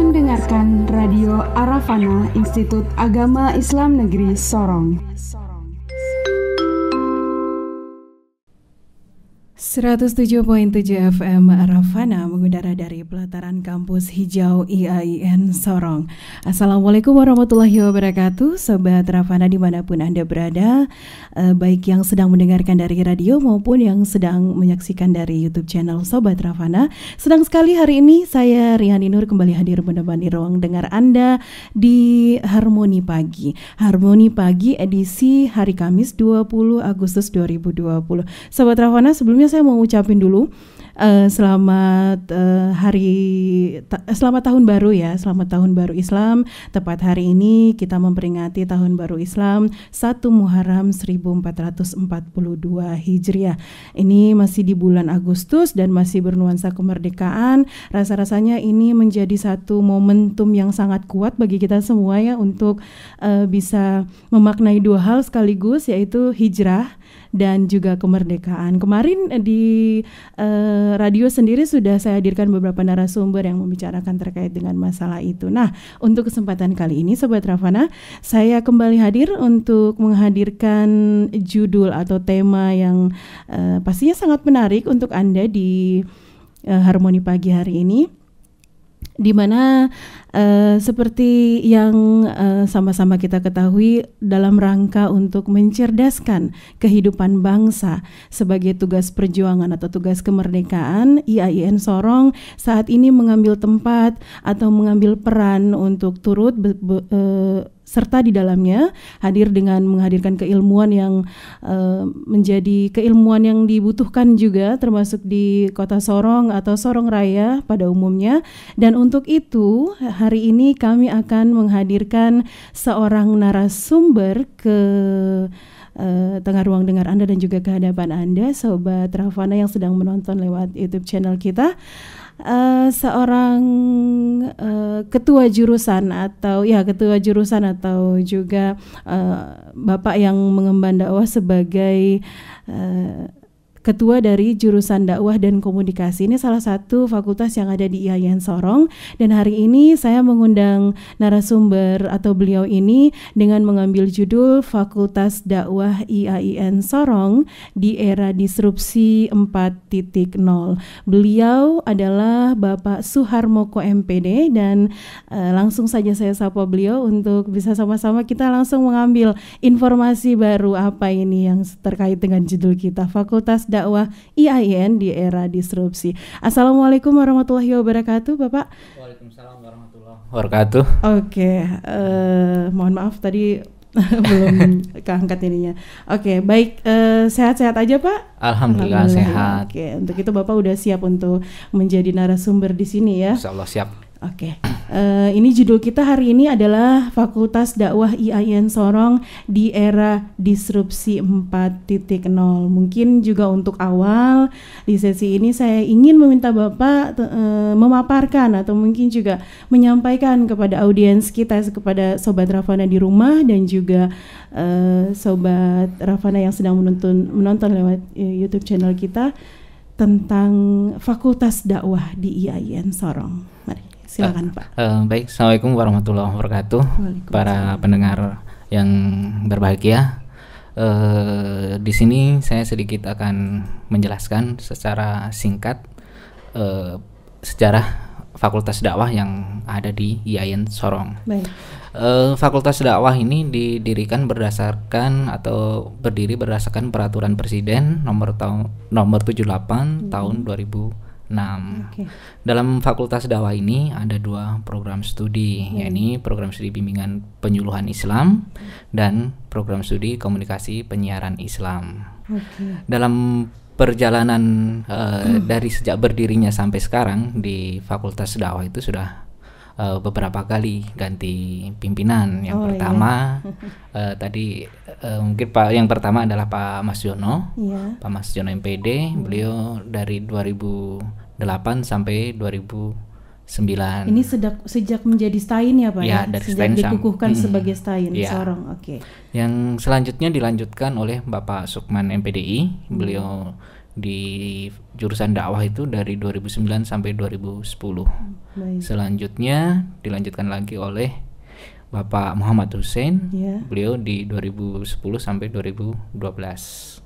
mendengarkan Radio Arafana Institut Agama Islam Negeri Sorong. 107.7 FM Arafana mengudara dari pelataran kampus hijau IAIN Sorong. Assalamualaikum warahmatullahi wabarakatuh, Sobat Arafana dimanapun Anda berada, baik yang sedang mendengarkan dari radio maupun yang sedang menyaksikan dari YouTube channel Sobat Arafana. Senang sekali hari ini saya Riani Nur kembali hadir menemani ruang dengar Anda di Harmoni Pagi. Harmoni Pagi edisi hari Kamis 20 Agustus 2020. Sobat Arafana, sebelumnya saya mau ucapin dulu selamat tahun baru ya, selamat tahun baru Islam. Tepat hari ini kita memperingati tahun baru Islam 1 Muharram 1442 Hijriah. Ini masih di bulan Agustus dan masih bernuansa kemerdekaan. Rasa-rasanya ini menjadi satu momentum yang sangat kuat bagi kita semua ya untuk bisa memaknai dua hal sekaligus, yaitu hijrah dan juga kemerdekaan. Kemarin di radio sendiri sudah saya hadirkan beberapa narasumber yang membicarakan terkait dengan masalah itu. Nah, untuk kesempatan kali ini Sobat Rafana, saya kembali hadir untuk menghadirkan judul atau tema yang pastinya sangat menarik untuk Anda di Harmoni Pagi hari ini, di mana seperti yang sama-sama kita ketahui, dalam rangka untuk mencerdaskan kehidupan bangsa sebagai tugas perjuangan atau tugas kemerdekaan, IAIN Sorong saat ini mengambil tempat atau mengambil peran untuk turut serta di dalamnya hadir dengan menghadirkan keilmuan yang menjadi keilmuan yang dibutuhkan juga, termasuk di Kota Sorong atau Sorong Raya pada umumnya. Dan untuk itu hari ini kami akan menghadirkan seorang narasumber ke tengah ruang dengar Anda dan juga ke hadapan Anda, Sobat Rafana yang sedang menonton lewat YouTube channel kita. Seorang ketua jurusan atau juga Bapak yang mengemban dakwah sebagai ketua dari jurusan dakwah dan komunikasi. Ini salah satu fakultas yang ada di IAIN Sorong, dan hari ini saya mengundang narasumber atau beliau ini dengan mengambil judul Fakultas Dakwah IAIN Sorong di Era Disrupsi 4.0. Beliau adalah Bapak Suharmoko MPD, dan langsung saja saya sapa beliau untuk bisa sama-sama kita langsung mengambil informasi baru apa ini yang terkait dengan judul kita, Fakultas Dakwah IAIN di Era Disrupsi. Assalamualaikum warahmatullahi wabarakatuh, Bapak. Waalaikumsalam warahmatullahi wabarakatuh. Oke, mohon maaf tadi belum keangkat ininya. Oke, baik, sehat-sehat aja Pak? Alhamdulillah sehat. Oke, untuk itu Bapak udah siap untuk menjadi narasumber di sini ya? Insya Allah siap. Oke, ini judul kita hari ini adalah Fakultas Dakwah IAIN Sorong di Era Disrupsi 4.0. Mungkin juga untuk awal di sesi ini saya ingin meminta Bapak memaparkan atau mungkin juga menyampaikan kepada audiens kita, kepada Sobat Rafana di rumah dan juga Sobat Rafana yang sedang menonton lewat YouTube channel kita tentang Fakultas Dakwah di IAIN Sorong. Mari. Silakan Pak. Baik, Assalamualaikum warahmatullahi wabarakatuh. Para pendengar yang berbahagia. Di sini saya sedikit akan menjelaskan secara singkat sejarah Fakultas Dakwah yang ada di IAIN Sorong. Baik. Fakultas Dakwah ini didirikan berdasarkan atau berdiri berdasarkan Peraturan Presiden nomor 78 tahun 2006. Okay. Dalam Fakultas Dakwah ini ada dua program studi, yakni program studi bimbingan penyuluhan Islam dan program studi komunikasi penyiaran Islam. Okay. Dalam perjalanan dari sejak berdirinya sampai sekarang di Fakultas Dakwah itu sudah beberapa kali ganti pimpinan. Yang pertama tadi mungkin yang pertama adalah Pak Mas Jono, Pak Mas Jono MPD. Beliau dari 2008 sampai 2009. Ini sejak menjadi Stain ya Pak ya? Dari sejak Stain dikukuhkan sebagai Stain Sorong. Oke. Yang selanjutnya dilanjutkan oleh Bapak Sukman MPDI. Beliau di jurusan dakwah itu dari 2009 sampai 2010. Baik. Selanjutnya dilanjutkan lagi oleh Bapak Muhammad Hussein, beliau di 2010 sampai 2012.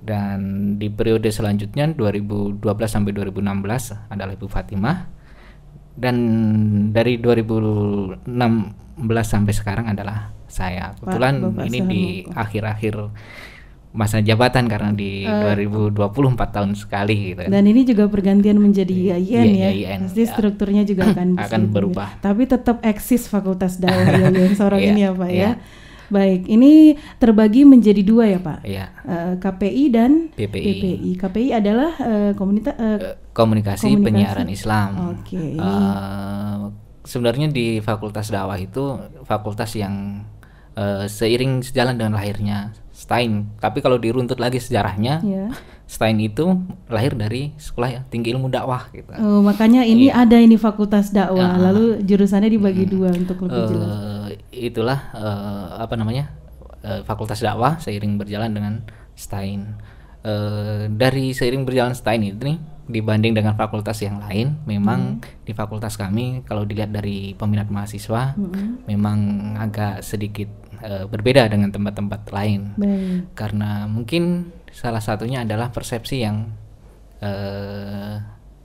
Dan di periode selanjutnya 2012 sampai 2016 adalah Ibu Fatimah. Dan dari 2016 sampai sekarang adalah saya. Kebetulan ini di akhir-akhir masa jabatan karena di 2024 tahun sekali gitu. Dan ini juga pergantian menjadi IAIN ya. IAIN, pasti strukturnya juga akan berubah. Tapi tetap eksis Fakultas Dakwah IAIN Sorong ini ya Pak ya. Baik, ini terbagi menjadi dua ya Pak. KPI dan BPI. KPI adalah komunikasi penyiaran Islam. Oke. Sebenarnya di Fakultas Dakwah itu fakultas yang seiring sejalan dengan lahirnya STAIN. Tapi kalau diruntut lagi sejarahnya, STAIN itu lahir dari Sekolah Tinggi Ilmu Dakwah gitu. Makanya ini ada ini Fakultas Dakwah, lalu jurusannya dibagi dua untuk lebih jelas. Itulah Fakultas Dakwah seiring berjalan dengan STAIN. Dari seiring berjalan STAIN itu nih, dibanding dengan fakultas yang lain, memang di fakultas kami kalau dilihat dari peminat mahasiswa, memang agak sedikit berbeda dengan tempat-tempat lain. Karena mungkin salah satunya adalah persepsi yang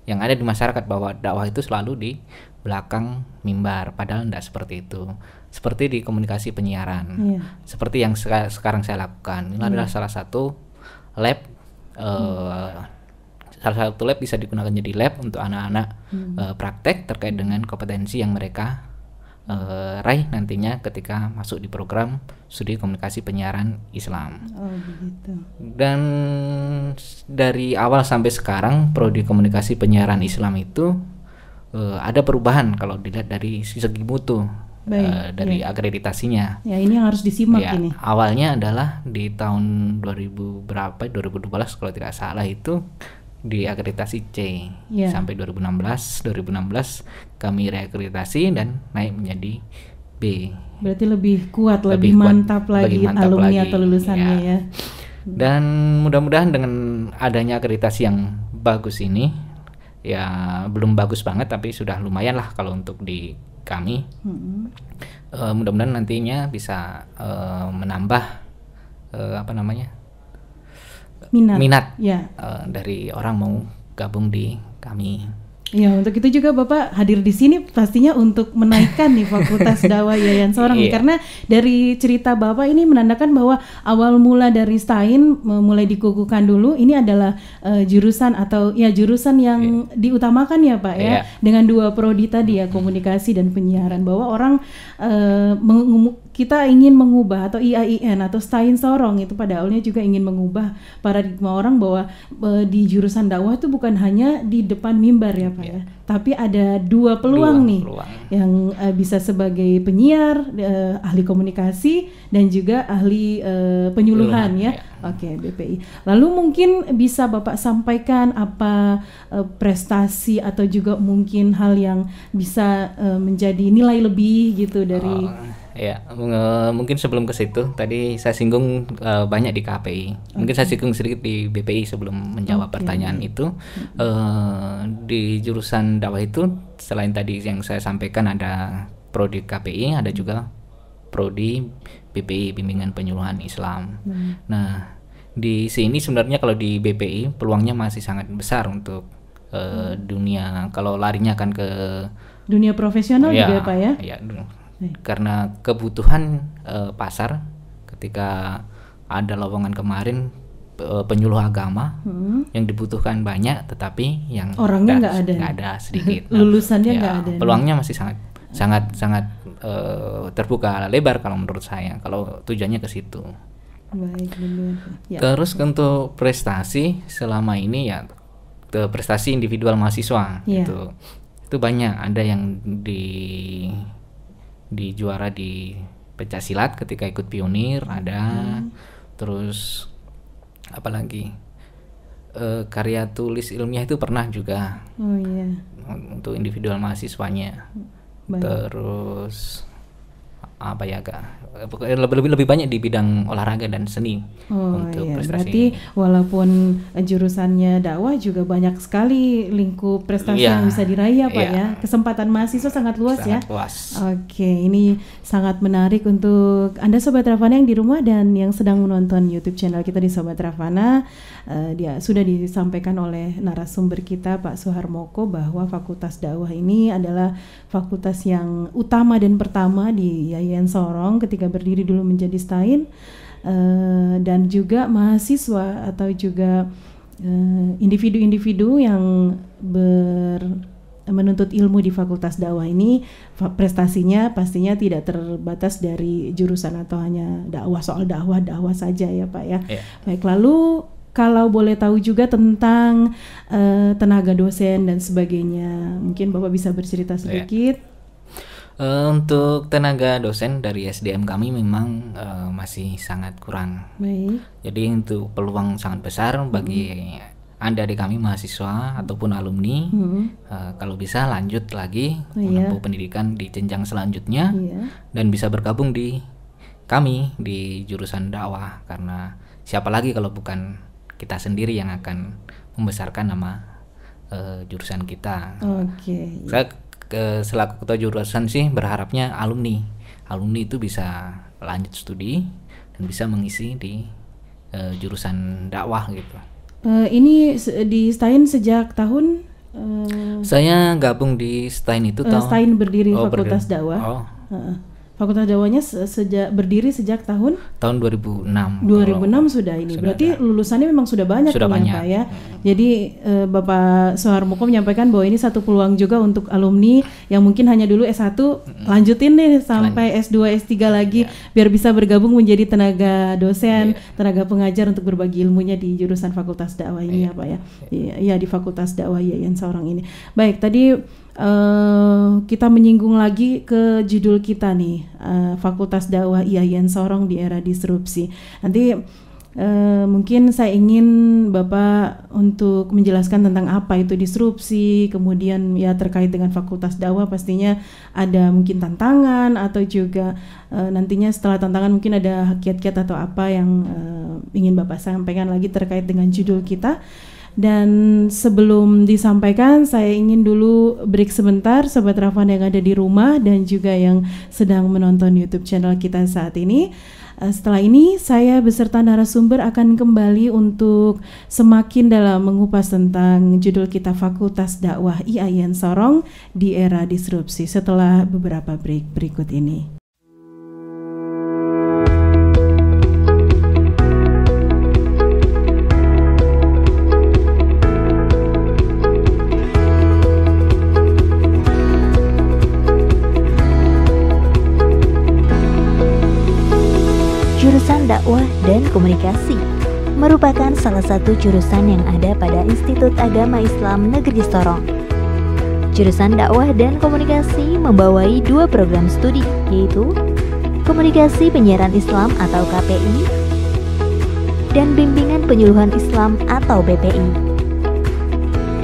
ada di masyarakat bahwa dakwah itu selalu di belakang mimbar, padahal tidak seperti itu. Seperti di komunikasi penyiaran, seperti yang sekarang saya lakukan. Ini adalah salah satu lab, salah satu lab bisa digunakan jadi lab untuk anak-anak praktek terkait dengan kompetensi yang mereka raih nantinya ketika masuk di program studi komunikasi penyiaran Islam. Begitu. Dan dari awal sampai sekarang prodi komunikasi penyiaran Islam itu ada perubahan kalau dilihat dari segi mutu. Dari akreditasinya. Ya, ini yang harus disimak ini. Awalnya adalah di tahun 2012 kalau tidak salah itu di akreditasi C sampai 2016 kami reakreditasi dan naik menjadi B. Berarti lebih kuat, lebih mantap lagi alumni atau lulusannya ya. Dan mudah-mudahan dengan adanya akreditasi yang bagus ini, ya belum bagus banget tapi sudah lumayan lah kalau untuk di kami. Mudah-mudahan nantinya bisa menambah minat dari orang mau gabung di kami. Ya, untuk itu juga Bapak hadir di sini pastinya untuk menaikkan nih Fakultas Dakwah IAIN Sorong karena dari cerita Bapak ini menandakan bahwa awal mula dari STAIN mulai dikukuhkan dulu ini adalah jurusan yang diutamakan ya Pak ya, dengan dua prodi tadi ya, komunikasi dan penyiaran, bahwa orang kita ingin mengubah, atau IAIN atau STAIN Sorong itu pada awalnya juga ingin mengubah paradigma orang bahwa di jurusan dakwah itu bukan hanya di depan mimbar ya Pak ya, tapi ada dua peluang yang bisa sebagai penyiar, ahli komunikasi dan juga ahli penyuluhan ya. Oke, BPI. Lalu mungkin bisa Bapak sampaikan apa prestasi atau juga mungkin hal yang bisa menjadi nilai lebih gitu dari mungkin sebelum ke situ tadi saya singgung banyak di KPI. Mungkin saya singgung sedikit di BPI sebelum menjawab pertanyaan itu. Di jurusan dakwah itu selain tadi yang saya sampaikan ada prodi KPI, ada juga prodi BPI, bimbingan penyuluhan Islam. Nah, di sini sebenarnya kalau di BPI peluangnya masih sangat besar untuk dunia, kalau larinya kan ke dunia profesional juga Pak ya. Karena kebutuhan pasar, ketika ada lowongan kemarin penyuluh agama yang dibutuhkan banyak, tetapi yang orangnya nggak ada sedikit. Lulusannya nggak ada. Peluangnya masih sangat terbuka lebar kalau menurut saya, kalau tujuannya ke situ. Baik, benar. Terus untuk prestasi selama ini prestasi individual mahasiswa itu banyak. Ada yang di juara di pencak silat ketika ikut pionir, ada terus apalagi karya tulis ilmiah itu pernah juga untuk individual mahasiswanya. Terus lebih banyak di bidang olahraga dan seni untuk prestasi. Berarti walaupun jurusannya dakwah juga banyak sekali lingkup prestasi yang bisa diraih ya Pak ya. Kesempatan mahasiswa sangat luas ya. Luas. Oke, ini sangat menarik untuk Anda Sobat Ravana yang di rumah dan yang sedang menonton YouTube channel kita di Sobat Ravana. Dia sudah disampaikan oleh narasumber kita Pak Suharmoko bahwa Fakultas Dakwah ini adalah fakultas yang utama dan pertama di Yayan Sorong ketika berdiri dulu menjadi STAIN, dan juga mahasiswa atau juga individu-individu yang menuntut ilmu di Fakultas Dakwah ini prestasinya pastinya tidak terbatas dari jurusan atau hanya dakwah, soal dakwah saja ya Pak ya. Baik, lalu kalau boleh tahu juga tentang tenaga dosen dan sebagainya, mungkin Bapak bisa bercerita sedikit. Untuk tenaga dosen dari SDM kami memang masih sangat kurang. Baik. Jadi untuk peluang sangat besar bagi Anda di kami mahasiswa ataupun alumni, kalau bisa lanjut lagi menempuh pendidikan di jenjang selanjutnya dan bisa bergabung di kami di jurusan dakwah, karena siapa lagi kalau bukan kita sendiri yang akan membesarkan nama jurusan kita. Saya selaku ketua jurusan sih berharapnya alumni itu bisa lanjut studi dan bisa mengisi di jurusan dakwah gitu. Ini di STAIN sejak tahun? Saya gabung di STAIN itu tahun. STAIN berdiri Fakultas Dakwah. Fakultas Dakwahnya berdiri sejak tahun 2006. 2006 sudah ini. Berarti lulusannya memang sudah banyak ya Pak ya. Jadi Bapak Suharmoko menyampaikan bahwa ini satu peluang juga untuk alumni yang mungkin hanya dulu S1 lanjutin deh sampai S2, S3 lagi biar bisa bergabung menjadi tenaga dosen, tenaga pengajar untuk berbagi ilmunya di jurusan Fakultas Dakwah ini ya Pak ya. Iya, di Fakultas Dakwah Yayan Sorong ini. Baik, tadi kita menyinggung lagi ke judul kita nih, Fakultas Dakwah Yayan Sorong di era disrupsi. Nanti mungkin saya ingin Bapak untuk menjelaskan tentang apa itu disrupsi, kemudian ya terkait dengan Fakultas Dakwah pastinya ada mungkin tantangan atau juga nantinya setelah tantangan mungkin ada kiat-kiat atau apa yang ingin Bapak sampaikan lagi terkait dengan judul kita. Dan sebelum disampaikan, saya ingin dulu break sebentar Sobat Ravana yang ada di rumah dan juga yang sedang menonton YouTube channel kita saat ini. Setelah ini saya beserta narasumber akan kembali untuk semakin dalam mengupas tentang judul kita Fakultas Dakwah Yayan Sorong di era disrupsi setelah beberapa break berikut ini. Jurusan Dakwah dan Komunikasi merupakan salah satu jurusan yang ada pada Institut Agama Islam Negeri Sorong. Jurusan Dakwah dan Komunikasi membawai dua program studi, yaitu Komunikasi Penyiaran Islam atau KPI dan Bimbingan Penyuluhan Islam atau BPI.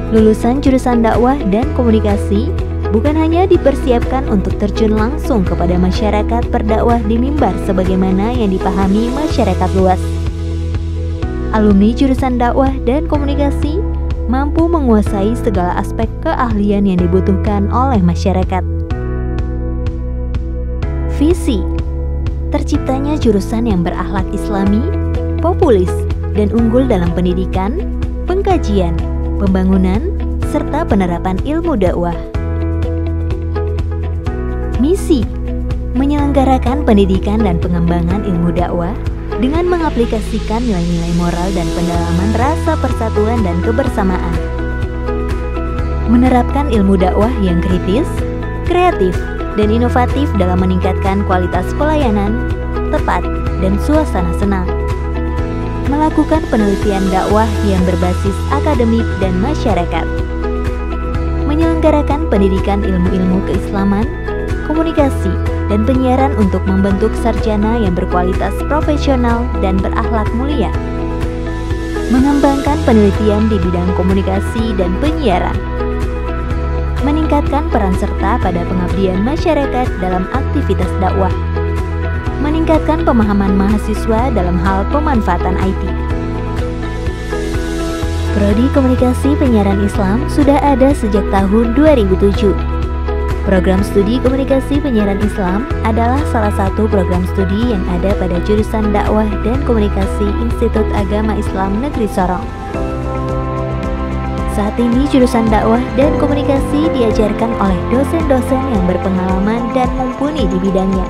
Lulusan jurusan Dakwah dan Komunikasi bukan hanya dipersiapkan untuk terjun langsung kepada masyarakat berdakwah di mimbar sebagaimana yang dipahami masyarakat luas. Alumni jurusan Dakwah dan Komunikasi mampu menguasai segala aspek keahlian yang dibutuhkan oleh masyarakat. Visi: terciptanya jurusan yang berakhlak Islami, populis, dan unggul dalam pendidikan, pengkajian, pembangunan, serta penerapan ilmu dakwah. Misi: menyelenggarakan pendidikan dan pengembangan ilmu dakwah dengan mengaplikasikan nilai-nilai moral dan pendalaman rasa persatuan dan kebersamaan. Menerapkan ilmu dakwah yang kritis, kreatif, dan inovatif dalam meningkatkan kualitas pelayanan, tepat, dan suasana senang. Melakukan penelitian dakwah yang berbasis akademik dan masyarakat. Menyelenggarakan pendidikan ilmu-ilmu keislaman, komunikasi, dan penyiaran untuk membentuk sarjana yang berkualitas profesional dan berakhlak mulia. Mengembangkan penelitian di bidang komunikasi dan penyiaran. Meningkatkan peran serta pada pengabdian masyarakat dalam aktivitas dakwah. meningkatkan pemahaman mahasiswa dalam hal pemanfaatan IT. Prodi Komunikasi Penyiaran Islam sudah ada sejak tahun 2007. Program studi Komunikasi Penyiaran Islam adalah salah satu program studi yang ada pada jurusan Dakwah dan Komunikasi Institut Agama Islam Negeri Sorong. Saat ini jurusan Dakwah dan Komunikasi diajarkan oleh dosen-dosen yang berpengalaman dan mumpuni di bidangnya.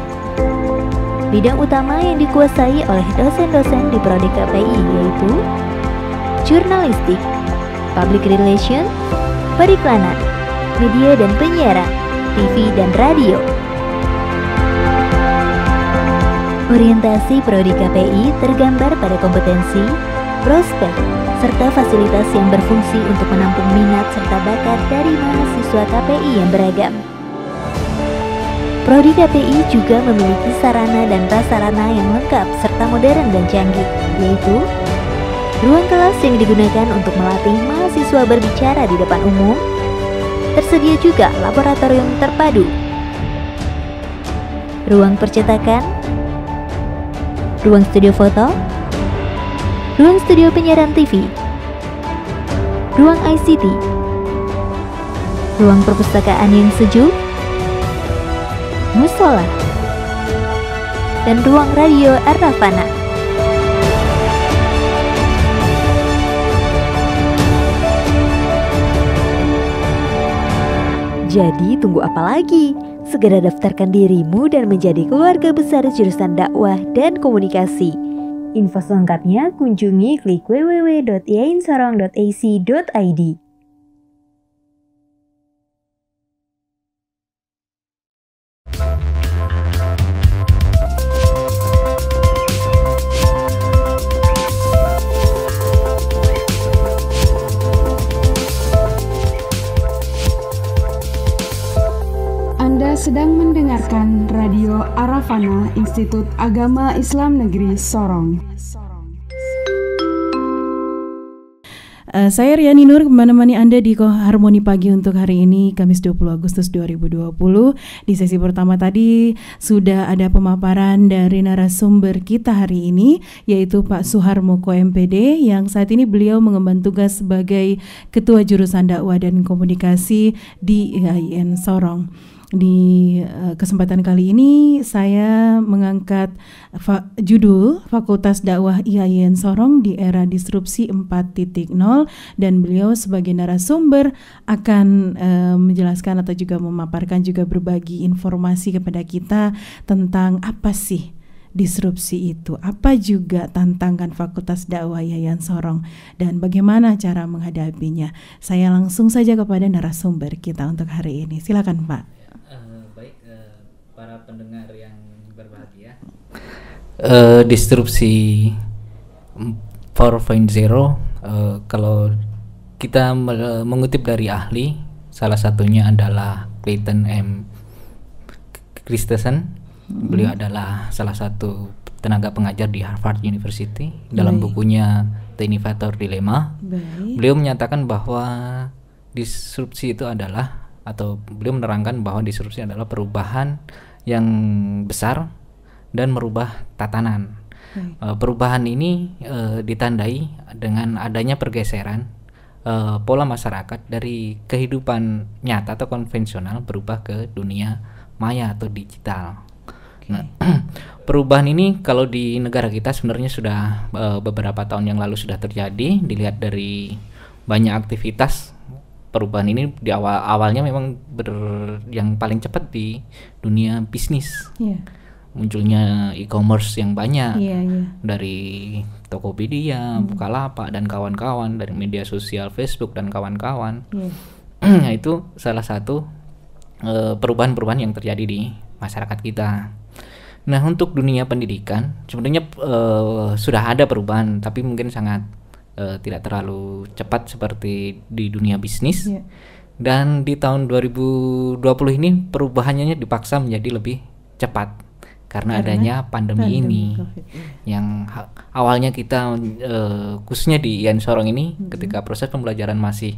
Bidang utama yang dikuasai oleh dosen-dosen di Prodi KPI yaitu Jurnalistik, Public Relation, Periklanan, Media dan Penyiaran, TV dan Radio. Orientasi Prodi KPI tergambar pada kompetensi, prospek, serta fasilitas yang berfungsi untuk menampung minat serta bakat dari mahasiswa KPI yang beragam. Prodi KPI juga memiliki sarana dan prasarana yang lengkap serta modern dan canggih, yaitu ruang kelas yang digunakan untuk melatih mahasiswa berbicara di depan umum. Tersedia juga laboratorium terpadu, ruang percetakan, ruang studio foto, ruang studio penyiaran TV, ruang ICT, ruang perpustakaan yang sejuk, musola, dan ruang radio Ar-Rafana. Jadi tunggu apa lagi? Segera daftarkan dirimu dan menjadi keluarga besar jurusan dakwah dan komunikasi. Info selengkapnya kunjungi klik www.iainsorong.ac.id. Sedang mendengarkan Radio Ar-Rafana Institut Agama Islam Negeri Sorong. Saya Riani Nur menemani Anda di Harmoni Pagi untuk hari ini, Kamis 20 Agustus 2020. Di sesi pertama tadi sudah ada pemaparan dari narasumber kita hari ini, yaitu Pak Suharmoko MPD, yang saat ini beliau mengemban tugas sebagai Ketua Jurusan Dakwah dan Komunikasi di IAIN Sorong. Di kesempatan kali ini saya mengangkat judul Fakultas Dakwah IAIN Sorong di Era Disrupsi 4.0, dan beliau sebagai narasumber akan menjelaskan atau juga memaparkan, juga berbagi informasi kepada kita tentang apa sih disrupsi itu, apa juga tantangan Fakultas Dakwah IAIN Sorong, dan bagaimana cara menghadapinya. Saya langsung saja kepada narasumber kita untuk hari ini. Silakan Pak. Para pendengar yang berbahagia, disrupsi 4.0, kalau kita mengutip dari ahli, salah satunya adalah Clayton M. Christensen. Beliau adalah salah satu tenaga pengajar di Harvard University. Dalam bukunya The Innovator Dilemma, beliau menyatakan bahwa disrupsi itu adalah, atau beliau menerangkan bahwa disrupsi adalah perubahan yang besar dan merubah tatanan. Perubahan ini ditandai dengan adanya pergeseran pola masyarakat dari kehidupan nyata atau konvensional berubah ke dunia maya atau digital. Nah, perubahan ini kalau di negara kita sebenarnya sudah beberapa tahun yang lalu sudah terjadi. Dilihat dari banyak aktivitas, perubahan ini di awalnya memang yang paling cepat di dunia bisnis. Munculnya e-commerce yang banyak, dari Tokopedia, Bukalapak dan kawan-kawan, dari media sosial Facebook dan kawan-kawan. Nah, itu salah satu perubahan-perubahan yang terjadi di masyarakat kita. Nah, untuk dunia pendidikan sebenarnya sudah ada perubahan, tapi mungkin sangat tidak terlalu cepat seperti di dunia bisnis. Dan di tahun 2020 ini perubahannya dipaksa menjadi lebih cepat karena adanya pandemi ini. Yang awalnya kita khususnya di IAIN Sorong ini ketika proses pembelajaran masih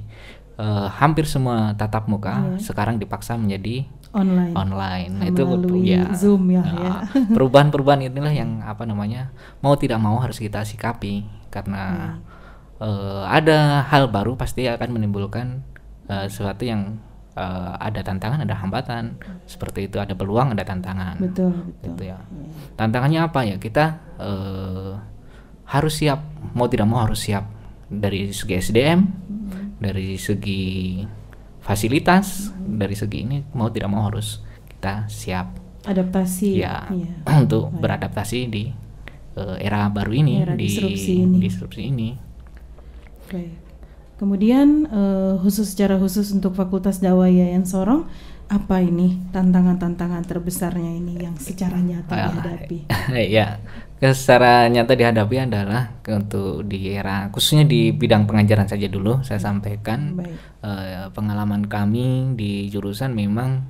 hampir semua tatap muka, sekarang dipaksa menjadi online. Nah, itu melalui Zoom ya. Perubahan-perubahan inilah yang apa namanya mau tidak mau harus kita sikapi karena ada hal baru pasti akan menimbulkan sesuatu yang ada tantangan, ada hambatan. Seperti itu, ada peluang, ada tantangan. Betul. Gitu ya. Tantangannya apa ya? Kita harus siap, mau tidak mau harus siap dari segi SDM, dari segi fasilitas, dari segi ini mau tidak mau harus kita siap adaptasi untuk beradaptasi di era baru ini, era di disrupsi ini. Baik. Kemudian secara khusus untuk Fakultas Dakwah Yayan Sorong, apa ini tantangan-tantangan terbesarnya ini yang secara nyata dihadapi? Ya, secara nyata dihadapi adalah untuk di era khususnya di bidang pengajaran saja dulu saya sampaikan. Pengalaman kami di jurusan memang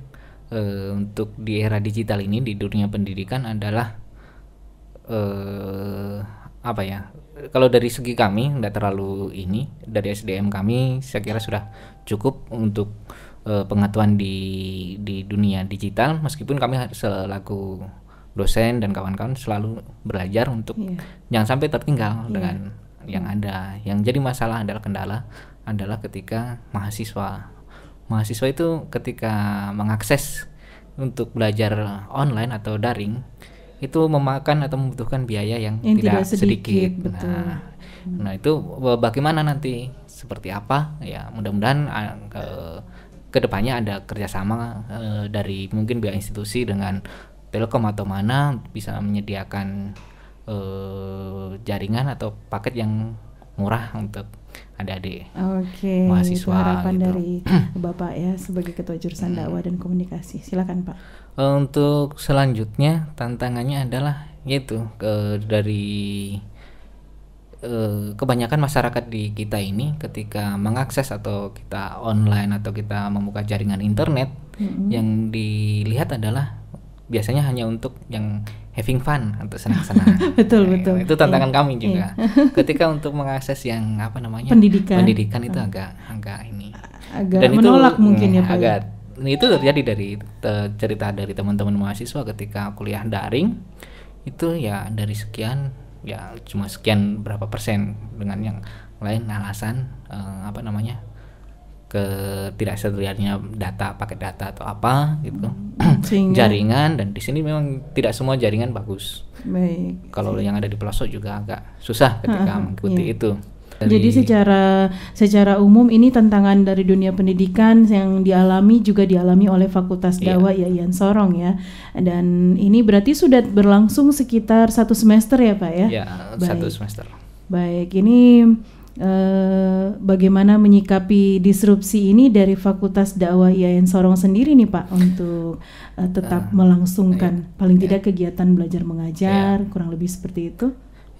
untuk di era digital ini di dunia pendidikan adalah apa ya? Kalau dari segi kami tidak terlalu ini, dari SDM kami saya kira sudah cukup untuk pengetahuan di dunia digital, meskipun kami selaku dosen dan kawan-kawan selalu belajar untuk jangan sampai tertinggal dengan yang ada. Yang jadi masalah adalah kendala adalah ketika mahasiswa itu ketika mengakses untuk belajar online atau daring itu memakan atau membutuhkan biaya yang tidak sedikit. Nah itu bagaimana nanti seperti apa ya, mudah-mudahan kedepannya ada kerjasama dari mungkin pihak institusi dengan Telkom atau mana bisa menyediakan jaringan atau paket yang murah untuk adik-adik mahasiswa. Itu harapan dari Bapak ya sebagai Ketua Jurusan Dakwah dan Komunikasi. Silakan Pak. Untuk selanjutnya tantangannya adalah yaitu dari kebanyakan masyarakat di kita ini ketika mengakses atau kita online atau kita membuka jaringan internet yang dilihat adalah biasanya hanya untuk yang having fun atau senang-senang. betul. Itu tantangan kami juga. Ketika untuk mengakses yang apa namanya pendidikan itu agak dan menolak itu, mungkin ya Pak. Itu terjadi dari cerita dari teman-teman mahasiswa ketika kuliah daring itu ya dari sekian ya cuma sekian berapa persen, dengan yang lain alasan ketidaksediaannya paket data atau apa gitu. Jaringan, dan di sini memang tidak semua jaringan bagus. Baik. Kalau yang ada di pelosok juga agak susah ketika mengikuti itu. Jadi secara umum ini tantangan dari dunia pendidikan yang juga dialami oleh Fakultas Dakwah Yayan Sorong ya. Dan ini berarti sudah berlangsung sekitar 1 semester ya Pak ya? Ya, 1 semester. Baik, ini bagaimana menyikapi disrupsi ini dari Fakultas Dakwah Yayan Sorong sendiri nih Pak untuk tetap melangsungkan paling tidak kegiatan belajar mengajar, kurang lebih seperti itu?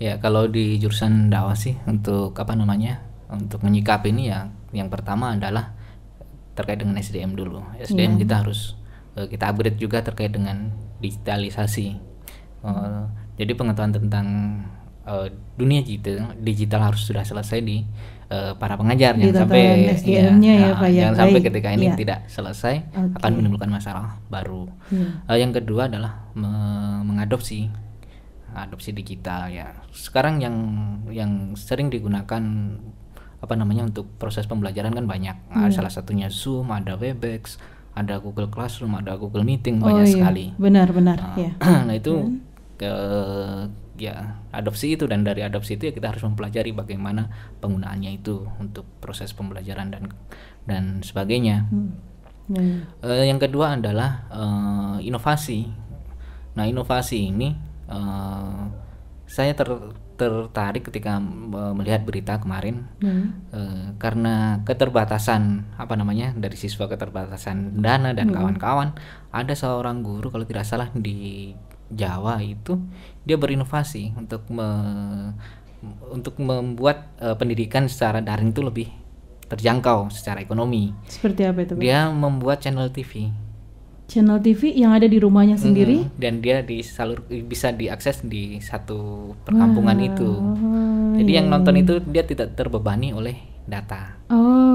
Ya, kalau di jurusan dakwah sih untuk untuk menyikapi ini ya yang pertama adalah terkait dengan SDM dulu. SDM kita harus kita upgrade juga terkait dengan digitalisasi. Jadi pengetahuan tentang dunia digital harus sudah selesai di para pengajar, jangan sampai jangan sampai ketika ini tidak selesai akan menimbulkan masalah baru. Yang kedua adalah mengadopsi digital ya. Sekarang yang sering digunakan untuk proses pembelajaran kan banyak. Salah satunya Zoom, ada Webex, ada Google Classroom, ada Google Meeting, banyak sekali. Benar. Nah itu adopsi itu, dan dari adopsi itu ya kita harus mempelajari bagaimana penggunaannya itu untuk proses pembelajaran dan sebagainya. Yang kedua adalah inovasi. Nah inovasi ini saya tertarik ketika melihat berita kemarin karena keterbatasan dari siswa, keterbatasan dana dan kawan-kawan. Ada seorang guru kalau tidak salah di Jawa itu dia berinovasi untuk membuat pendidikan secara daring itu lebih terjangkau secara ekonomi. Seperti apa itu Pak? Dia membuat channel TV yang ada di rumahnya sendiri, dan dia bisa diakses di satu perkampungan itu. Jadi yang nonton itu dia tidak terbebani oleh data.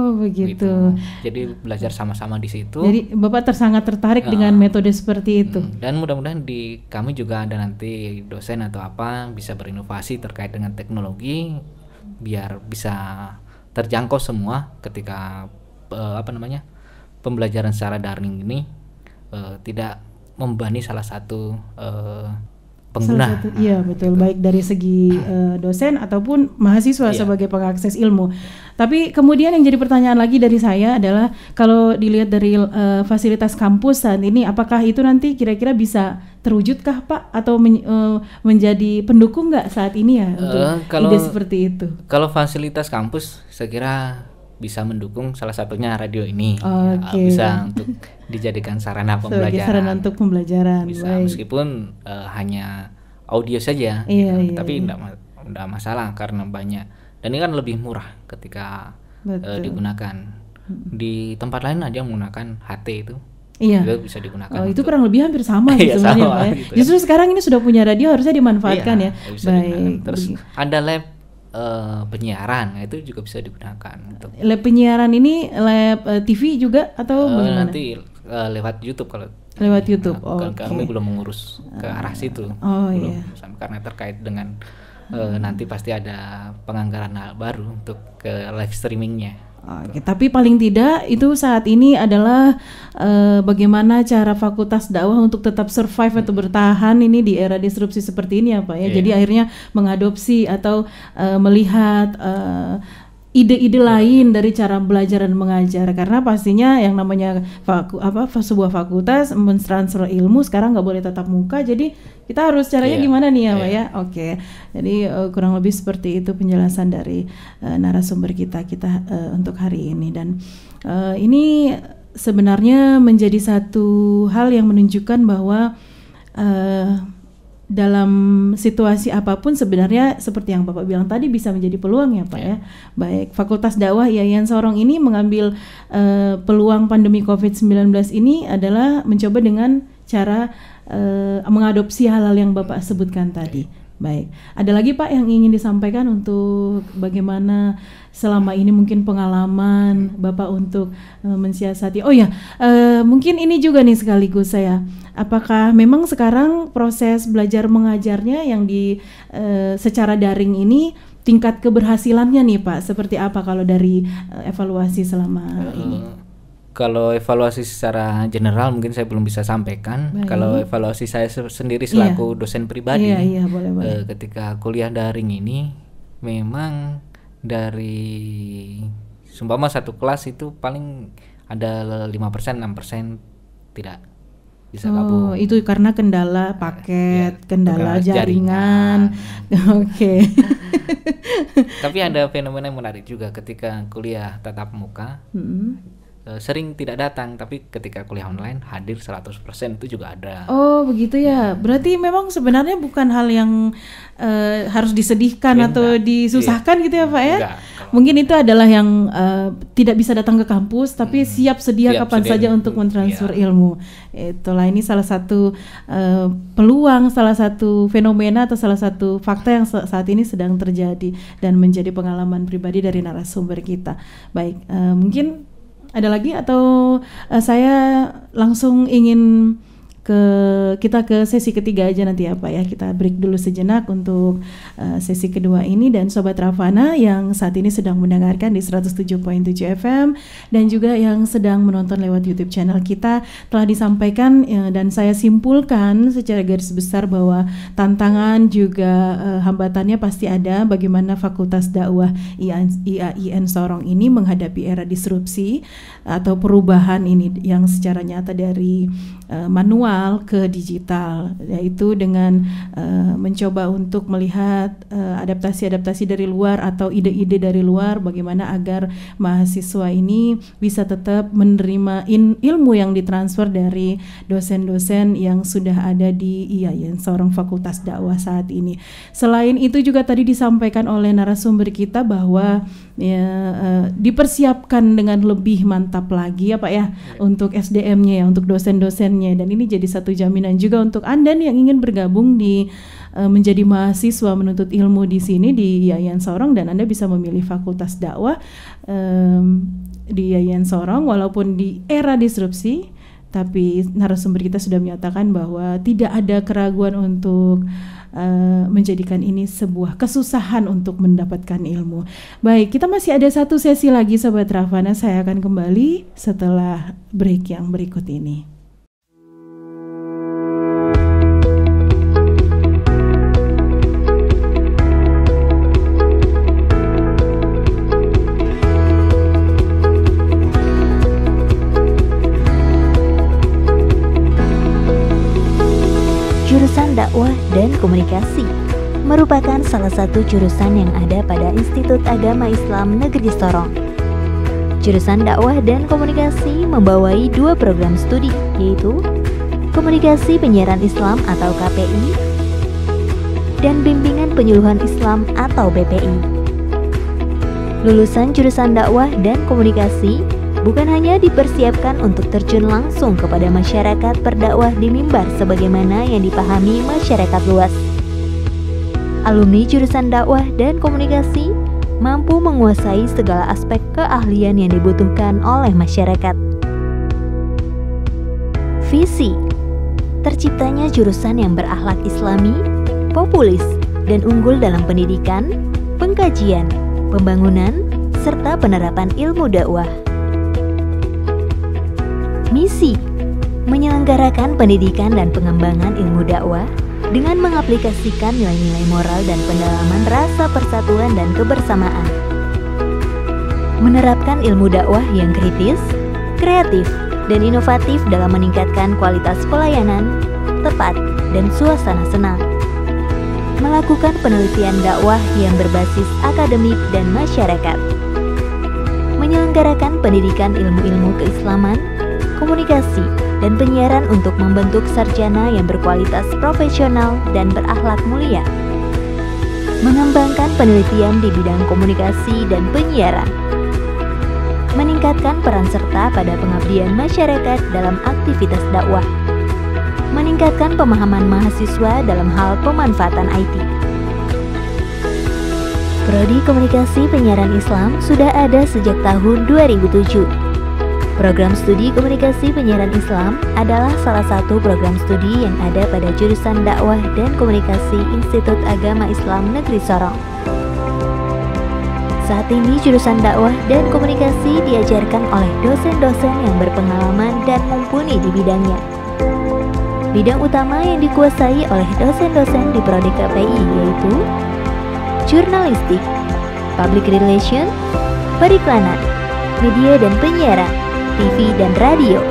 Oh begitu. Jadi belajar sama-sama di situ. Jadi Bapak sangat tertarik dengan metode seperti itu. Dan mudah-mudahan di kami juga ada nanti dosen atau apa bisa berinovasi terkait dengan teknologi biar bisa terjangkau semua ketika pembelajaran secara daring ini tidak membebani salah satu pengguna. Iya betul, baik dari segi dosen ataupun mahasiswa sebagai pengakses ilmu. Tapi kemudian yang jadi pertanyaan lagi dari saya adalah kalau dilihat dari fasilitas kampus saat ini, apakah itu nanti kira-kira bisa terwujudkah Pak atau menjadi pendukung nggak saat ini ya untuk ide seperti itu? Kalau fasilitas kampus saya kira bisa mendukung, salah satunya radio ini. Bisa untuk dijadikan sarana pembelajaran. Sarana untuk pembelajaran. Bisa, meskipun hanya audio saja, tapi tidak masalah karena banyak. Dan ini kan lebih murah ketika digunakan. Di tempat lain ada yang menggunakan HT itu. Itu bisa digunakan. Itu kurang lebih hampir sama sebenarnya Pak ya. Gitu. Justru sekarang ini sudah punya radio, harusnya dimanfaatkan ya. Baik. Terus ada lab penyiaran, itu juga bisa digunakan. Lab penyiaran ini lab TV juga atau bagaimana? Nanti lewat YouTube kalau lewat YouTube. Kami belum mengurus ke arah situ. Karena terkait dengan nanti pasti ada penganggaran baru untuk ke live streamingnya. Tapi paling tidak itu saat ini adalah bagaimana cara Fakultas Dakwah untuk tetap survive atau bertahan ini di era disrupsi seperti ini ya Pak ya. Jadi akhirnya mengadopsi atau melihat ide-ide lain dari cara belajar dan mengajar, karena pastinya yang namanya sebuah fakultas mentransfer ilmu sekarang nggak boleh tatap muka, jadi kita harus caranya gimana nih ya Pak ya. Jadi kurang lebih seperti itu penjelasan dari narasumber kita untuk hari ini. Dan ini sebenarnya menjadi satu hal yang menunjukkan bahwa dalam situasi apapun sebenarnya seperti yang Bapak bilang tadi bisa menjadi peluang ya Pak ya. Baik, Fakultas Dakwah IAIN Sorong ini mengambil peluang pandemi COVID-19 ini adalah mencoba dengan cara mengadopsi hal-hal yang Bapak sebutkan tadi. Baik, ada lagi Pak yang ingin disampaikan untuk bagaimana selama ini mungkin pengalaman Bapak untuk mensiasati. Mungkin ini juga nih sekaligus saya. Apakah memang sekarang proses belajar mengajarnya yang secara daring ini tingkat keberhasilannya nih Pak seperti apa kalau dari evaluasi selama ini? Kalau evaluasi secara general mungkin saya belum bisa sampaikan. Baik. Kalau evaluasi saya sendiri selaku dosen pribadi, boleh. Ketika kuliah daring ini memang dari seumpama satu kelas itu paling ada 5%, 6% tidak bisa gabung. Itu karena kendala paket, kendala jaringan. Tapi ada fenomena yang menarik juga ketika kuliah tatap muka. Sering tidak datang, tapi ketika kuliah online hadir 100% itu juga ada. Oh begitu ya, berarti memang sebenarnya bukan hal yang harus disedihkan atau disusahkan gitu ya Pak ya. Mungkin itu adalah yang tidak bisa datang ke kampus tapi siap sedia kapan saja untuk mentransfer ilmu. Itulah ini salah satu peluang, salah satu fenomena atau salah satu fakta yang saat ini sedang terjadi dan menjadi pengalaman pribadi dari narasumber kita. Baik, mungkin ada lagi atau saya langsung ingin kita ke sesi ketiga aja nanti ya Pak ya. Kita break dulu sejenak untuk sesi kedua ini. Dan Sobat Ravana yang saat ini sedang mendengarkan di 107.7 FM dan juga yang sedang menonton lewat YouTube channel kita, telah disampaikan dan saya simpulkan secara garis besar bahwa tantangan juga hambatannya pasti ada. Bagaimana Fakultas Dakwah IAIN Sorong ini menghadapi era disrupsi atau perubahan ini yang secara nyata dari manual ke digital, yaitu dengan mencoba untuk melihat adaptasi-adaptasi dari luar atau ide-ide dari luar, bagaimana agar mahasiswa ini bisa tetap menerima ilmu yang ditransfer dari dosen-dosen yang sudah ada di IAIN Sorong Fakultas Dakwah saat ini. Selain itu juga tadi disampaikan oleh narasumber kita bahwa dipersiapkan dengan lebih mantap lagi ya Pak ya untuk SDM-nya ya, untuk dosen-dosennya, dan ini jadi satu jaminan juga untuk Anda yang ingin bergabung di menjadi mahasiswa menuntut ilmu di sini di IAIN Sorong, dan Anda bisa memilih Fakultas Dakwah di Yayan Sorong, walaupun di era disrupsi, tapi narasumber kita sudah menyatakan bahwa tidak ada keraguan untuk menjadikan ini sebuah kesusahan untuk mendapatkan ilmu. Baik, kita masih ada satu sesi lagi Sobat Ravana. Saya akan kembali setelah break yang berikut ini. Jurusan Dakwah dan Komunikasi merupakan salah satu jurusan yang ada pada Institut Agama Islam Negeri Sorong. Jurusan Dakwah dan Komunikasi membawai 2 program studi, yaitu Komunikasi Penyiaran Islam atau KPI dan Bimbingan Penyuluhan Islam atau BPI. Lulusan jurusan Dakwah dan Komunikasi bukan hanya dipersiapkan untuk terjun langsung kepada masyarakat berdakwah di mimbar sebagaimana yang dipahami masyarakat luas. Alumni jurusan Dakwah dan Komunikasi mampu menguasai segala aspek keahlian yang dibutuhkan oleh masyarakat. Visi: terciptanya jurusan yang berakhlak Islami, populis, dan unggul dalam pendidikan, pengkajian, pembangunan, serta penerapan ilmu dakwah. Misi: menyelenggarakan pendidikan dan pengembangan ilmu dakwah dengan mengaplikasikan nilai-nilai moral dan pendalaman rasa persatuan dan kebersamaan. Menerapkan ilmu dakwah yang kritis, kreatif, dan inovatif dalam meningkatkan kualitas pelayanan, tepat, dan suasana senang. Melakukan penelitian dakwah yang berbasis akademik dan masyarakat. Menyelenggarakan pendidikan ilmu-ilmu keislaman, komunikasi, dan penyiaran untuk membentuk sarjana yang berkualitas profesional dan berakhlak mulia. Mengembangkan penelitian di bidang komunikasi dan penyiaran. Meningkatkan peran serta pada pengabdian masyarakat dalam aktivitas dakwah. Meningkatkan pemahaman mahasiswa dalam hal pemanfaatan IT. Prodi Komunikasi Penyiaran Islam sudah ada sejak tahun 2007. Program Studi Komunikasi Penyiaran Islam adalah salah satu program studi yang ada pada jurusan Dakwah dan Komunikasi Institut Agama Islam Negeri Sorong. Saat ini jurusan Dakwah dan Komunikasi diajarkan oleh dosen-dosen yang berpengalaman dan mumpuni di bidangnya. Bidang utama yang dikuasai oleh dosen-dosen di Prodi KPI yaitu Jurnalistik, Public Relation, Periklanan, Media dan Penyiaran, TV dan Radio.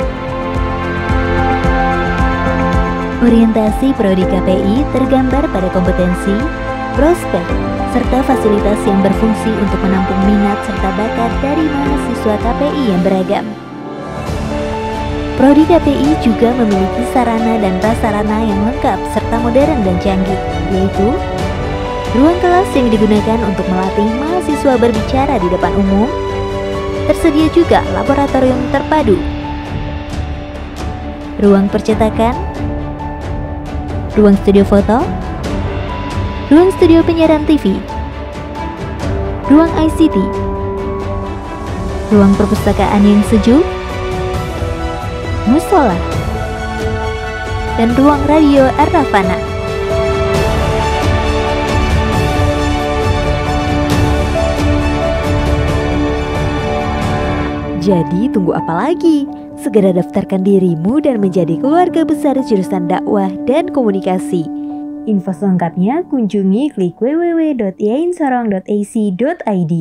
Orientasi Prodi KPI tergambar pada kompetensi, prospek, serta fasilitas yang berfungsi untuk menampung minat serta bakat dari mahasiswa KPI yang beragam. Prodi KPI juga memiliki sarana dan prasarana yang lengkap serta modern dan canggih, yaitu ruang kelas yang digunakan untuk melatih mahasiswa berbicara di depan umum. Tersedia juga laboratorium terpadu, ruang percetakan, ruang studio foto, ruang studio penyiaran TV, ruang ICT, ruang perpustakaan yang sejuk, musola, dan ruang radio Ar-Ravana. Jadi tunggu apa lagi? Segera daftarkan dirimu dan menjadi keluarga besar jurusan Dakwah dan Komunikasi. Info selengkapnya kunjungi klik www.yainsorong.ac.id.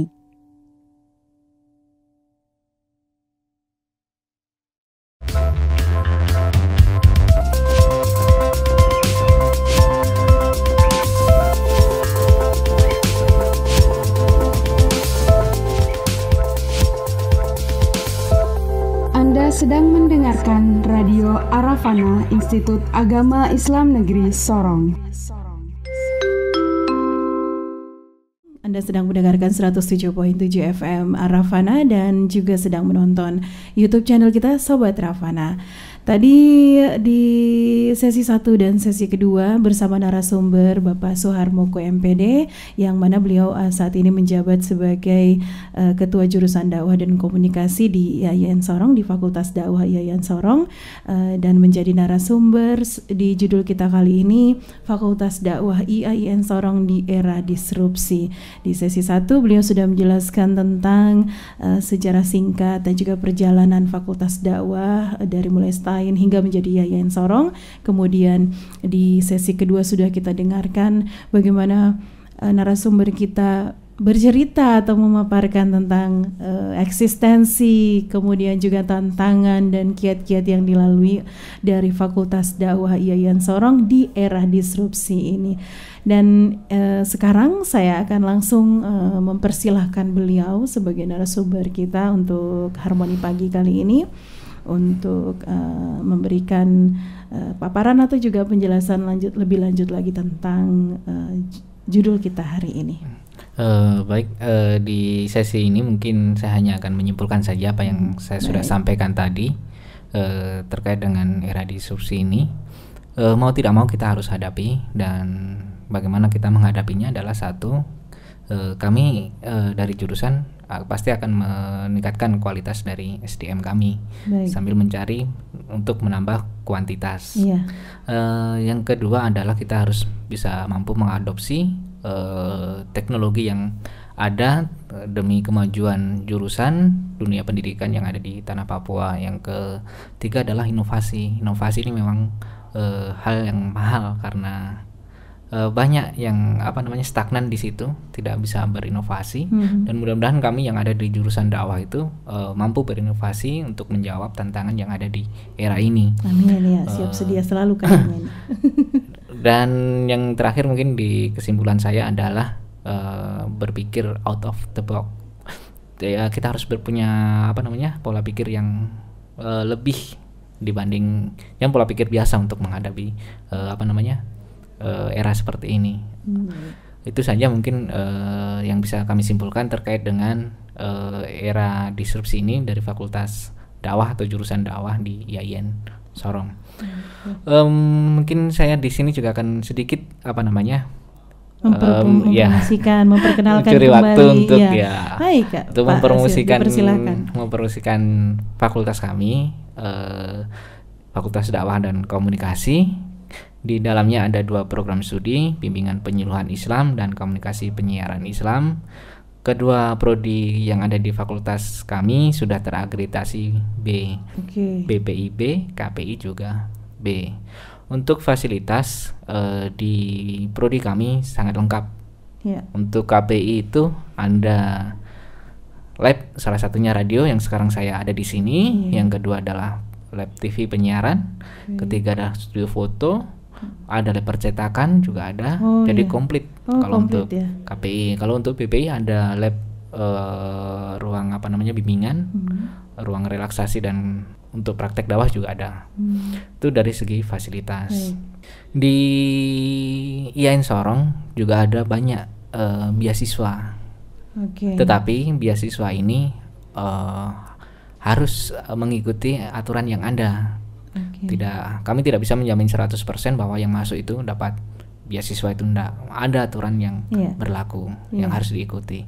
Sedang mendengarkan Radio Aravana Institut Agama Islam Negeri Sorong. Anda sedang mendengarkan 107.7 FM Aravana dan juga sedang menonton YouTube channel kita Sobat Ravana. Tadi di sesi 1 dan sesi kedua bersama narasumber Bapak Suharmoko MPD, yang mana beliau saat ini menjabat sebagai Ketua Jurusan Dakwah dan Komunikasi di IAIN Sorong, di Fakultas Dakwah IAIN Sorong, dan menjadi narasumber di judul kita kali ini, Fakultas Dakwah IAIN Sorong di Era Disrupsi. Di sesi 1 beliau sudah menjelaskan tentang sejarah singkat dan juga perjalanan Fakultas Dakwah dari mulai hingga menjadi IAIN Sorong. Kemudian di sesi kedua sudah kita dengarkan bagaimana narasumber kita bercerita atau memaparkan tentang eksistensi, kemudian juga tantangan dan kiat-kiat yang dilalui dari Fakultas Dakwah IAIN Sorong di era disrupsi ini. Dan sekarang saya akan langsung mempersilahkan beliau sebagai narasumber kita untuk Harmoni Pagi kali ini, untuk memberikan paparan atau juga penjelasan lebih lanjut lagi tentang judul kita hari ini. Baik, di sesi ini mungkin saya hanya akan menyimpulkan saja apa yang saya sudah sampaikan tadi terkait dengan era disrupsi ini. Mau tidak mau kita harus hadapi, dan bagaimana kita menghadapinya adalah satu, kami dari jurusan pasti akan meningkatkan kualitas dari SDM kami. Baik. Sambil mencari untuk menambah kuantitas. Yang kedua adalah kita harus bisa mampu mengadopsi teknologi yang ada demi kemajuan jurusan dunia pendidikan yang ada di tanah Papua. Yang ketiga adalah inovasi. Inovasi ini memang hal yang mahal karena banyak yang stagnan di situ, tidak bisa berinovasi. Dan mudah-mudahan kami yang ada di jurusan dakwah itu mampu berinovasi untuk menjawab tantangan yang ada di era ini. Amin ya, siap sedia selalu kami. Dan yang terakhir mungkin di kesimpulan saya adalah berpikir out of the box. Ya, kita harus punya pola pikir yang lebih dibanding yang pola pikir biasa untuk menghadapi era seperti ini. Itu saja mungkin yang bisa kami simpulkan terkait dengan era disrupsi ini dari Fakultas Dakwah atau jurusan dakwah di IAIN Sorong. Mungkin saya di sini juga akan sedikit mempromosikan, memperkenalkan curi kembali waktu untuk Baik, Kak, untuk Pak mempromosikan fakultas kami, Fakultas Dakwah dan Komunikasi. Di dalamnya ada 2 program studi, bimbingan penyuluhan Islam dan komunikasi penyiaran Islam. Kedua prodi yang ada di fakultas kami sudah terakreditasi B, BPIB, KPI juga B. Untuk fasilitas di prodi kami sangat lengkap. Untuk KPI itu ada lab, salah satunya radio yang sekarang saya ada di sini. Yang kedua adalah lab TV penyiaran. Ketiga adalah studio foto. Ada lab percetakan juga ada. Jadi komplit kalau untuk KPI. Kalau untuk BPI ada lab ruang bimbingan, ruang relaksasi, dan untuk praktek dakwah juga ada. Itu dari segi fasilitas. Di IAIN Sorong juga ada banyak beasiswa. Tetapi beasiswa ini harus mengikuti aturan yang ada. Kami tidak bisa menjamin 100% bahwa yang masuk itu dapat beasiswa itu. Tidak ada aturan yang berlaku yang harus diikuti.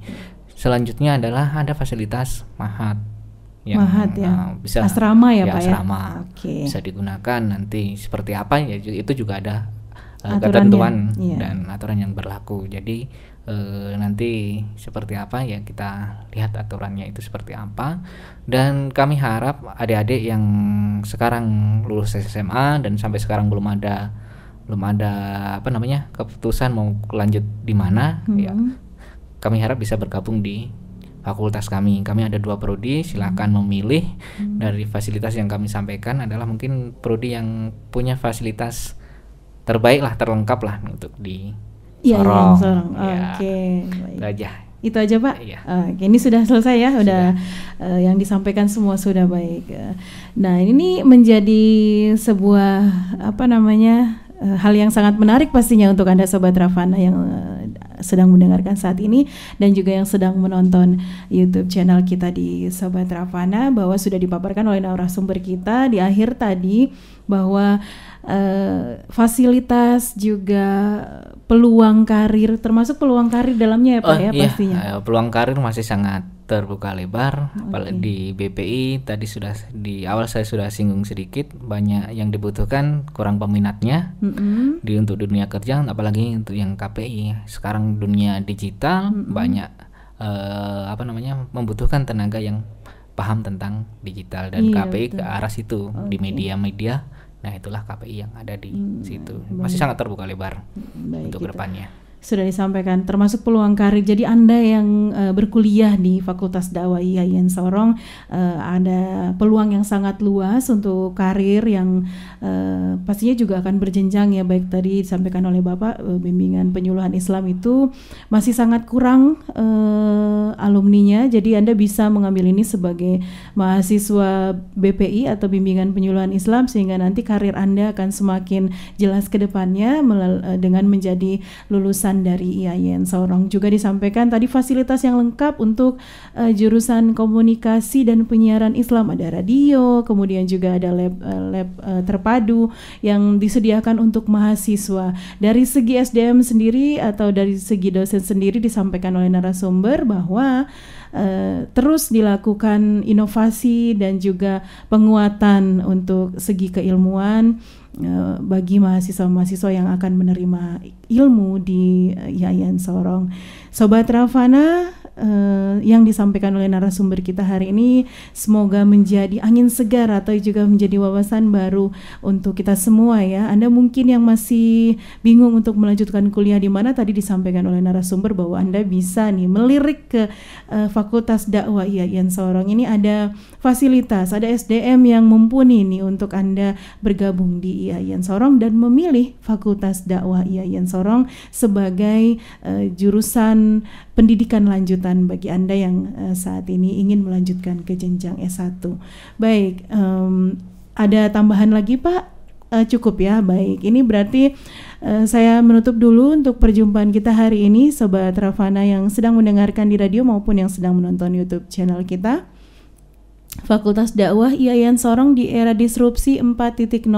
Selanjutnya adalah ada fasilitas mahat yang bisa asrama ya Pak, asrama bisa digunakan. Nanti seperti apa ya, itu juga ada ketentuan dan aturan yang berlaku. Jadi nanti seperti apa ya, kita lihat aturannya itu seperti apa. Dan kami harap adik-adik yang sekarang lulus SMA dan sampai sekarang belum ada keputusan mau lanjut di mana, ya kami harap bisa bergabung di fakultas kami. Kami ada 2 prodi, silakan memilih. Dari fasilitas yang kami sampaikan adalah mungkin prodi yang punya fasilitas terbaik lah, terlengkap lah untuk di Sorong. Itu aja Pak. Oke, ini sudah selesai ya, udah yang disampaikan semua sudah baik. Nah, ini menjadi sebuah hal yang sangat menarik pastinya untuk Anda Sobat Ravana yang sedang mendengarkan saat ini dan juga yang sedang menonton YouTube channel kita di Sobat Ravana, bahwa sudah dipaparkan oleh narasumber kita di akhir tadi bahwa fasilitas juga peluang karir, termasuk peluang karir dalamnya ya Pak ya, pastinya. Peluang karir masih sangat terbuka lebar. Di BPI tadi sudah di awal saya sudah singgung sedikit, banyak yang dibutuhkan, kurang peminatnya untuk dunia kerja, apalagi untuk yang KPI. Sekarang dunia digital banyak membutuhkan tenaga yang paham tentang digital, dan KPI ke arah situ di media-media. Nah, itulah KPI yang ada di situ. Masih sangat terbuka lebar untuk kedepannya. Sudah disampaikan, termasuk peluang karir. Jadi Anda yang berkuliah di Fakultas Dakwah IAIN Sorong, ada peluang yang sangat luas untuk karir yang pastinya juga akan berjenjang ya. Baik tadi disampaikan oleh Bapak, bimbingan penyuluhan Islam itu masih sangat kurang alumninya. Jadi Anda bisa mengambil ini sebagai mahasiswa BPI atau bimbingan penyuluhan Islam, sehingga nanti karir Anda akan semakin jelas ke depannya dengan menjadi lulusan dari IAIN Sorong. Juga disampaikan tadi fasilitas yang lengkap untuk jurusan komunikasi dan penyiaran Islam, ada radio, kemudian juga ada lab terpadu yang disediakan untuk mahasiswa. Dari segi SDM sendiri atau dari segi dosen sendiri disampaikan oleh narasumber bahwa terus dilakukan inovasi dan juga penguatan untuk segi keilmuan bagi mahasiswa-mahasiswa yang akan menerima ilmu di IAIN Sorong. Sobat Ravana, yang disampaikan oleh narasumber kita hari ini semoga menjadi angin segar atau juga menjadi wawasan baru untuk kita semua ya. Anda mungkin yang masih bingung untuk melanjutkan kuliah di mana, tadi disampaikan oleh narasumber bahwa Anda bisa nih melirik ke Fakultas Dakwah IAIN Sorong. Ini ada fasilitas, ada SDM yang mumpuni nih untuk Anda bergabung di IAIN Sorong dan memilih Fakultas Dakwah IAIN Sorong sebagai jurusan pendidikan lanjutan bagi Anda yang saat ini ingin melanjutkan ke jenjang S1. Baik, ada tambahan lagi Pak? Cukup ya, baik. Ini berarti saya menutup dulu untuk perjumpaan kita hari ini, Sobat Ravana yang sedang mendengarkan di radio maupun yang sedang menonton YouTube channel kita. Fakultas Dakwah IAIN Sorong di era disrupsi 4.0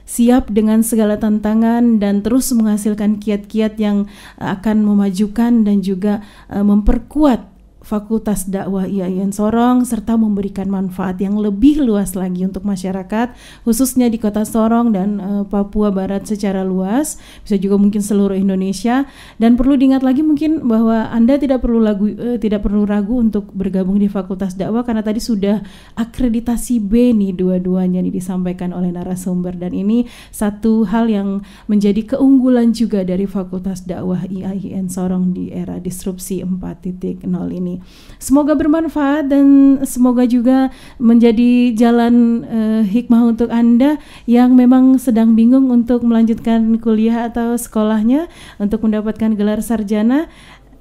siap dengan segala tantangan dan terus menghasilkan kiat-kiat yang akan memajukan dan juga memperkuat Fakultas Dakwah IAIN Sorong serta memberikan manfaat yang lebih luas lagi untuk masyarakat, khususnya di Kota Sorong dan Papua Barat secara luas, bisa juga mungkin seluruh Indonesia. Dan perlu diingat lagi mungkin bahwa Anda tidak perlu ragu untuk bergabung di Fakultas Dakwah, karena tadi sudah akreditasi B nih dua-duanya nih disampaikan oleh narasumber, dan ini satu hal yang menjadi keunggulan juga dari Fakultas Dakwah IAIN Sorong di era disrupsi 4.0 ini. Semoga bermanfaat dan semoga juga menjadi jalan hikmah untuk Anda yang memang sedang bingung untuk melanjutkan kuliah atau sekolahnya untuk mendapatkan gelar sarjana.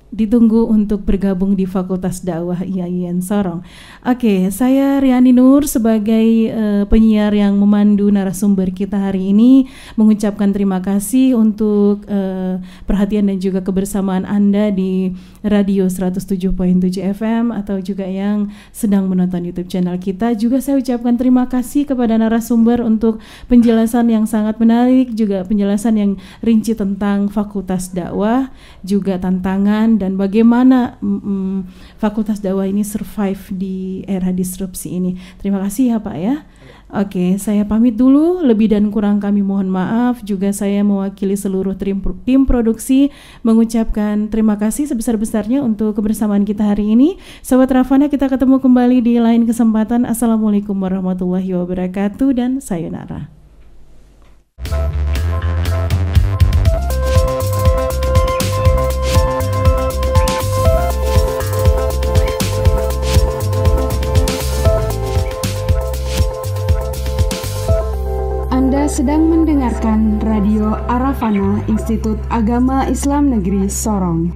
Ditunggu untuk bergabung di Fakultas Dakwah IAIN Sorong. Oke, saya Riani Nur sebagai penyiar yang memandu narasumber kita hari ini mengucapkan terima kasih untuk perhatian dan juga kebersamaan Anda di radio 107.7 FM atau juga yang sedang menonton YouTube channel kita. Juga saya ucapkan terima kasih kepada narasumber untuk penjelasan yang sangat menarik, juga penjelasan yang rinci tentang Fakultas Dakwah, juga tantangan dan bagaimana Fakultas Dakwah ini survive di era disrupsi ini. Terima kasih ya Pak ya. Oke, saya pamit dulu. Lebih dan kurang kami mohon maaf. Juga saya mewakili seluruh tim produksi mengucapkan terima kasih sebesar-besarnya untuk kebersamaan kita hari ini. Sobat Ravana, kita ketemu kembali di lain kesempatan. Assalamualaikum warahmatullahi wabarakatuh dan sayonara. Anda sedang mendengarkan Radio Aravana Institut Agama Islam Negeri Sorong.